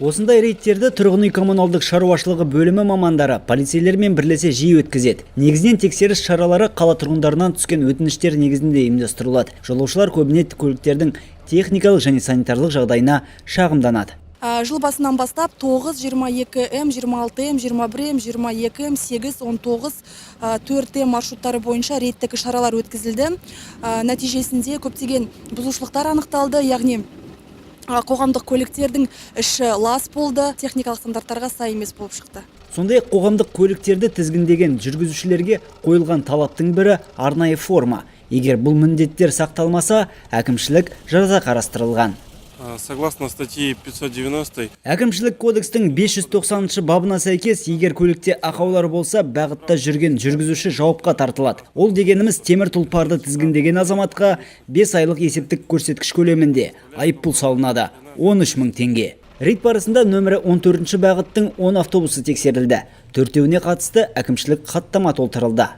Осындай рейдтерді тұрғын үй коммуналдық шаруашылығы бөлімі мамандары полицейлермен бірлесе жиі өткізеді. Негізінен тексеріс шаралары қала тұрғындарынан түскен өтініштер негізінде ұйымдастырылады. Жолаушылар көбіне көліктердің техникалық және санитарлық жағдайына шағымданады. Жыл басынан бастап 9, 22М, 26М, 21М, 22М, 8, 19, 4М маршруттары бойынша рейдтік шаралар өткізілді. Нәтижесінде көптеген бұзушылықтар анықталды, яғни қоғамдық көліктердің іші лас болды, техникалық стандарттарға сай емес болып шықты. Сондай қоғамдық көліктерді тізгіндеген жүргізушілерге қойылған талаптың бірі арнайы форма. Егер бұл міндеттер сақталмаса, әкімшілік жаза қарастырылған. Согласно статьи 590. Әкімшілік кодекстің 590 бабына сәйкес, егер көлікте ақаулар болса, бағытта жүрген жүргізуші жауапқа тартылады. Ол дегеніміз темір тұлпарды тізгіндеген азаматқа 5 айлық есептік көрсеткіш көлемінде айыппұл салынады, 13 мың теңге. Рейд барысында нөмірі 14 бағыттың 10 автобусы тексерілді. 4-еуіне қатысты әкімшілік хаттама толтырылды.